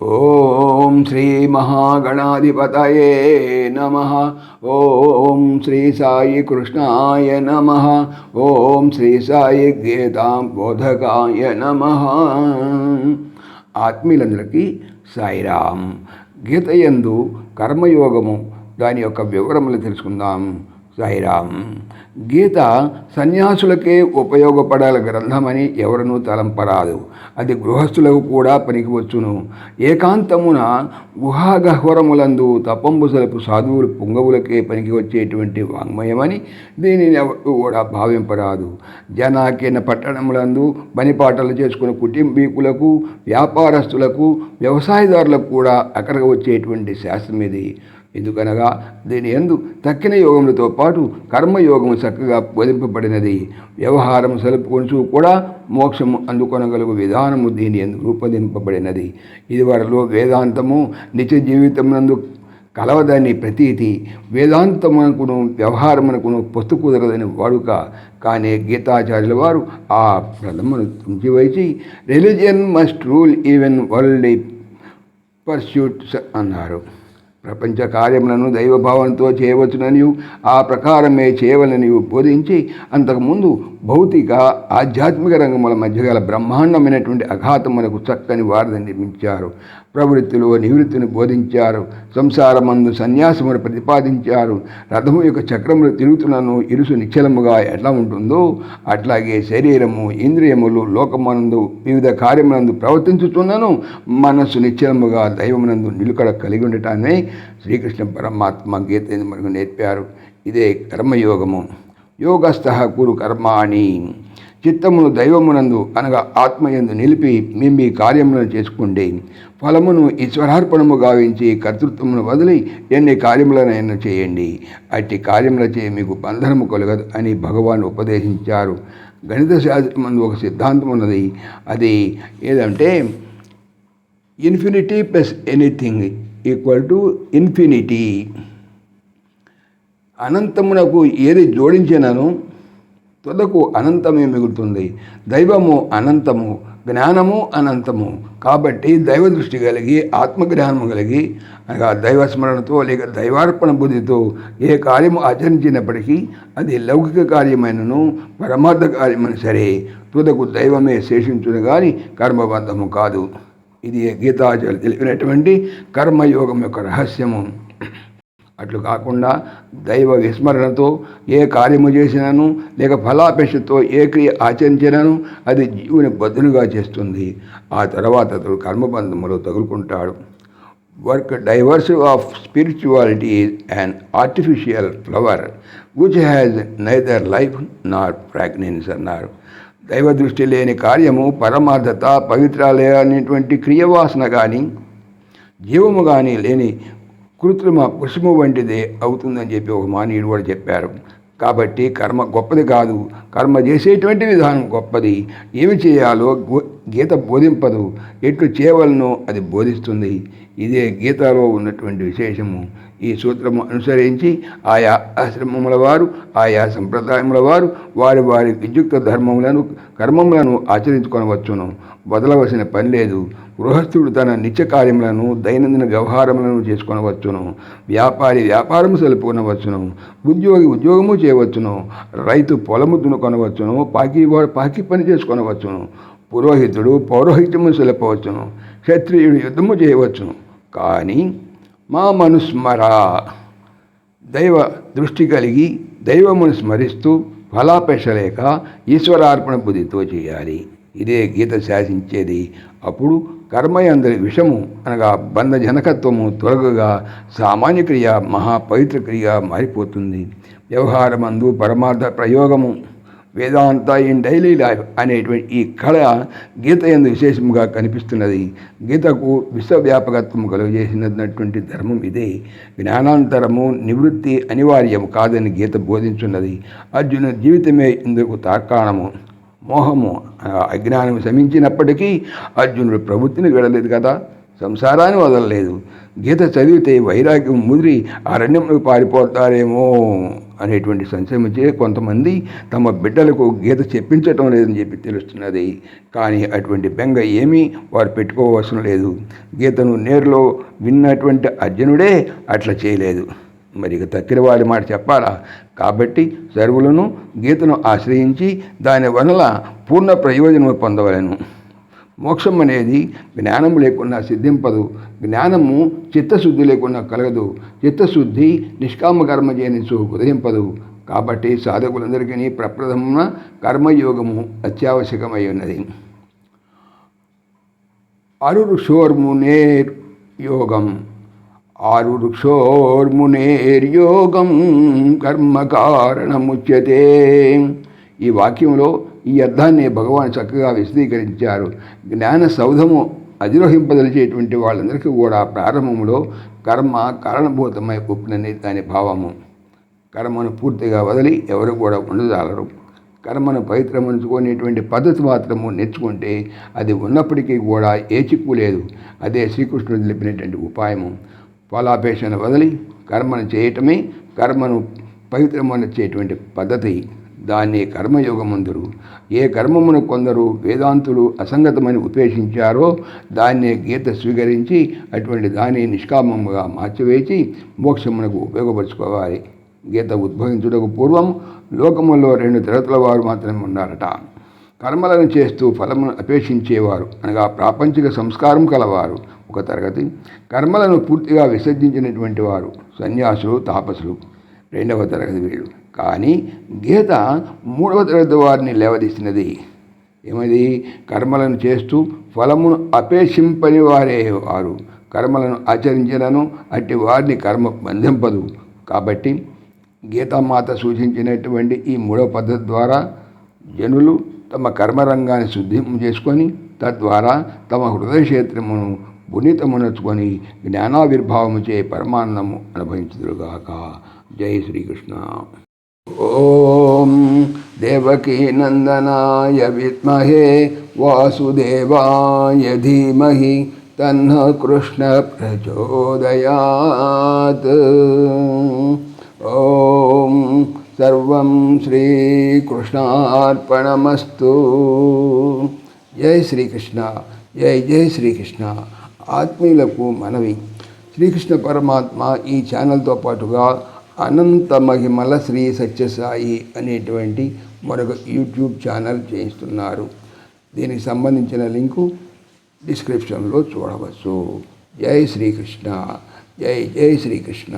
ఓం శ్రీ మహాగణాధిపతయే నమః. ఓం శ్రీ సాయి కృష్ణాయ నమః. ఓం శ్రీ సాయి గీతాం బోధకాయ నమః. ఆత్మీయులందరికీ సాయిరాం. గీత యందు కర్మయోగము దాని యొక్క వివరములు తెలుసుకుందాం. సాయిరాం. గీత సన్యాసులకే ఉపయోగపడాల గ్రంథమని ఎవరనూ తలంపరాదు. అది గృహస్థులకు కూడా పనికివచ్చును. ఏకాంతమున గుహాగహ్వరములందు తపంబుసలపు సాధువులు పుంగవులకే పనికి వచ్చేటువంటి వాంగ్మయమని దీనిని ఎవరు కూడా భావింపరాదు. జనాకీన పట్టణములందు పనిపాటలు చేసుకున్న కుటుంబీకులకు, వ్యాపారస్తులకు, వ్యవసాయదారులకు కూడా అక్కడికి వచ్చేటువంటి శాస్త్రం ఇది. ఎందుకనగా దీని యందు తక్కిన యోగములతో పాటు కర్మయోగము చక్కగా బోధింపబడినది. వ్యవహారం సలుపుకొనుచు కూడా మోక్షము అందుకొనగలుగు విధానము దీని యందు రూపొందింపబడినది. ఇదివరలో వేదాంతము నిత్య జీవితమునందు కలవదని ప్రతీతి, వేదాంతమునకును వ్యవహారమునకును పొత్తు కుదరదని వాడుక. కానీ గీతాచార్యుల వారు ఆ ప్రథమను తుంచివైచి religion must rule even world pursuits అన్నారు. ప్రపంచ కార్యములను దైవభావంతో చేయవచ్చుననియు ఆ ప్రకారమే చేయవలనియు బోధించి అంతకుముందు భౌతిక ఆధ్యాత్మిక రంగముల మధ్య గల బ్రహ్మాండమైనటువంటి అఘాతములకు చక్కని వారధిని నిర్మించారు. ప్రవృత్తిలో నివృత్తిని బోధించారు. సంసారమందు సన్యాసమును ప్రతిపాదించారు. రథము యొక్క చక్రములు తిరుగుతున్నను ఇరుసు నిశ్చలముగా ఎట్లా ఉంటుందో అట్లాగే శరీరము, ఇంద్రియములు లోకమునందు వివిధ కార్యములందు ప్రవర్తించుతున్నను మనస్సు నిశ్చలముగా దైవమునందు నిలుకడ కలిగి ఉండటాన్ని శ్రీకృష్ణ పరమాత్మ గీత మనకు నేర్పారు. ఇదే కర్మయోగము. యోగస్థ కురు కర్మాణి. చిత్తమును దైవమునందు అనగా ఆత్మయందు నిలిపి మీ కార్యములను చేసుకోండి. ఫలమును ఈశ్వరార్పణము గావించి కర్తృత్వమును వదిలి ఎన్ని కార్యములనైనా చేయండి. అట్టి కార్యములచే మీకు బంధనము కలగదు అని భగవాన్ ఉపదేశించారు. గణిత శాస్త్రమందు ఒక సిద్ధాంతం ఉన్నది. అది ఏదంటే infinity plus anything equal to infinity. అనంతమునకు ఏది జోడించినను తుదకు అనంతమే మిగులుతుంది. దైవము అనంతము, జ్ఞానము అనంతము. కాబట్టి దైవ దృష్టి కలిగి ఆత్మజ్ఞానము కలిగి అనగా దైవస్మరణతో లేక దైవార్పణ బుద్ధితో ఏ కార్యము ఆచరించినప్పటికీ అది లౌకిక కార్యమైనను పరమార్థ కార్యమైన సరే తుదకు దైవమే శేషించును కానీ కర్మబంధము కాదు. ఇది గీతాచార్యులు తెలిపినటువంటి కర్మయోగం యొక్క రహస్యము. అట్లు కాకుండా దైవ విస్మరణతో ఏ కార్యము చేసినను లేక ఫలాపేక్షతో ఏ క్రియ ఆచరించినను అది జీవుని బద్ధులుగా చేస్తుంది. ఆ తర్వాత అతడు కర్మబంధములో తగులుకుంటాడు. Work diversity of spirituality is an artificial flower which has neither life nor fragrance అన్నారు. దైవ దృష్టి లేని కార్యము పరమార్థత, పవిత్రాలయనేటువంటి క్రియవాసన కానీ జీవము కానీ లేని కృత్రిమ పుష్పము వంటిదే అవుతుందని చెప్పి ఒక మానవుడు కూడా చెప్పారు. కాబట్టి కర్మ గొప్పది కాదు, కర్మ చేసేటువంటి విధానం గొప్పది. ఏమి చేయాలో గీత బోధింపదు, ఎట్లు చేయవలనో అది బోధిస్తుంది. ఇదే గీతలో ఉన్నటువంటి విశేషము. ఈ సూత్రము అనుసరించి ఆయా ఆశ్రమముల వారు, ఆయా సంప్రదాయముల వారు వారి వారి విద్యుక్త ధర్మములను కర్మములను ఆచరించుకొనవచ్చును. వదలవలసిన పని లేదు. గృహస్థుడు తన నిత్య కార్యములను దైనందిన వ్యవహారములను చేసుకొనవచ్చును. వ్యాపారి వ్యాపారము సలుపుకొనవచ్చును. ఉద్యోగి ఉద్యోగము చేయవచ్చును. రైతు పొలము దున్నుకొనవచ్చును. పాకి పని చేసుకొనవచ్చును. పురోహితుడు పౌరోహిత్యము సెలపవచ్చును. క్షత్రియుడు యుద్ధము చేయవచ్చును. కానీ మా మనుస్మర దైవ దృష్టి కలిగి దైవమును స్మరిస్తూ ఫలాపేక్ష లేక ఈశ్వరార్పణ బుద్ధితో చేయాలి. ఇదే గీత శాసించేది. అప్పుడు కర్మయందరి విషము అనగా బంధజనకత్వము తొలగగా సామాన్య క్రియ మహాపవిత్ర క్రియ మారిపోతుంది. వ్యవహారమందు పరమార్థ ప్రయోగము వేదాంత ఇన్ డైలీ లైఫ్ అనేటువంటి ఈ కళ గీత యందు విశేషముగా కనిపిస్తున్నది. గీతకు విశ్వవ్యాపకత్వము కలుగజేసినటువంటి ధర్మం ఇదే. జ్ఞానాంతరము నివృత్తి అనివార్యము కాదని గీత బోధించున్నది. అర్జున జీవితమే ఇందుకు తార్కాణము. మోహము అజ్ఞానం శమించినప్పటికీ అర్జునుడు ప్రవృత్తిని విడలేదు కదా, సంసారాన్ని వదలలేదు. గీత చదివితే వైరాగ్యం ముదిరి అరణ్యంలో పారిపోతారేమో అనేటువంటి సంశయముచే కొంతమంది తమ బిడ్డలకు గీత చెప్పించటం లేదని చెప్పి తెలుస్తున్నది. కానీ అటువంటి బెంగ ఏమీ వారు పెట్టుకోవలసిన లేదు. గీతను నేరులో విన్నటువంటి అర్జునుడే అట్లా చేయలేదు. మరి ఇక తక్కిన వాడి మాట చెప్పాలా? కాబట్టి సర్వులను గీతను ఆశ్రయించి దాని వలన పూర్ణ ప్రయోజనము పొందవలను. మోక్షం అనేది జ్ఞానము లేకుండా సిద్ధింపదు. జ్ఞానము చిత్తశుద్ధి లేకుండా కలగదు. చిత్తశుద్ధి నిష్కామ కర్మ చేయనిచు ఉదయింపదు. కాబట్టి సాధకులందరికీ ప్రప్రథమ కర్మయోగము అత్యావశ్యకమై ఉన్నది. అరురుషోర్మునేర్ యోగం ఆరురుక్షోర్మునేర్యోగం కర్మకారణముచ్యతే. ఈ వాక్యంలో ఈ అర్థాన్ని భగవాన్ చక్కగా విశదీకరించారు. జ్ఞాన సౌధము అధిరోహింపదలిచేటువంటి వాళ్ళందరికీ కూడా ప్రారంభంలో కర్మ కారణభూతమై ఒప్పునని దాని భావము. కర్మను పూర్తిగా వదిలి ఎవరు కూడా ఉండజాలరు. కర్మను పవిత్రముంచుకునేటువంటి పద్ధతి మాత్రము నేర్చుకుంటే అది ఉన్నప్పటికీ కూడా ఏ చిక్కు లేదు. అదే శ్రీకృష్ణుడు తెలిపినటువంటి ఉపాయము. ఫలాపేక్షను వదిలి కర్మను చేయటమే కర్మను పవిత్రమునర్చేటువంటి పద్ధతి. దాన్ని కర్మయోగమందురు. ఏ కర్మమును కొందరు వేదాంతులు అసంగతమని ఉపేక్షించారో దాన్నే గీత స్వీకరించి అటువంటి దాన్ని నిష్కామముగా మార్చివేసి మోక్షమునకు ఉపయోగపరుచుకోవాలి. గీత ఉద్భవించుటకు పూర్వం లోకములో 2 తరగతుల వారు మాత్రమే ఉన్నారట. కర్మలను చేస్తూ ఫలమును అపేక్షించేవారు అనగా ప్రాపంచిక సంస్కారం కలవారు ఒక తరగతి. కర్మలను పూర్తిగా విసర్జించినటువంటి వారు సన్యాసులు, తాపసులు 2వ తరగతి వీళ్ళు. కానీ గీత 3వ తరగతి వారిని లేవదీసినది. ఏమది? కర్మలను చేస్తూ ఫలమును అపేక్షింపని వారే వారు కర్మలను ఆచరించినను అట్టి వారిని కర్మ బంధింపదు. కాబట్టి గీతామాత సూచించినటువంటి ఈ 3వ పద్ధతి ద్వారా జనులు తమ కర్మరంగాన్ని శుద్ధి చేసుకొని తద్వారా తమ హృదయ క్షేత్రమును పునీతమునర్చుకొని జ్ఞానావిర్భావము చే పరమానందము అనుభవించుదురుగాక. జై శ్రీకృష్ణ. ఓం దేవకీ నందనాయ విద్మహే వాసుదేవాయ ధీమహి తన్న కృష్ణ ప్రచోదయాత్. ఓం సర్వం శ్రీకృష్ణార్పణమస్తు. జై శ్రీకృష్ణ. జై జై శ్రీకృష్ణ. ఆత్మీయులకు మనవి, శ్రీకృష్ణ పరమాత్మ ఈ ఛానల్తో పాటుగా అనంత మహిమల శ్రీ సత్యసాయి అనేటువంటి మరొక యూట్యూబ్ ఛానల్ చేయిస్తున్నారు. దీనికి సంబంధించిన లింకు డిస్క్రిప్షన్లో చూడవచ్చు. జై శ్రీకృష్ణ. జై జై శ్రీకృష్ణ.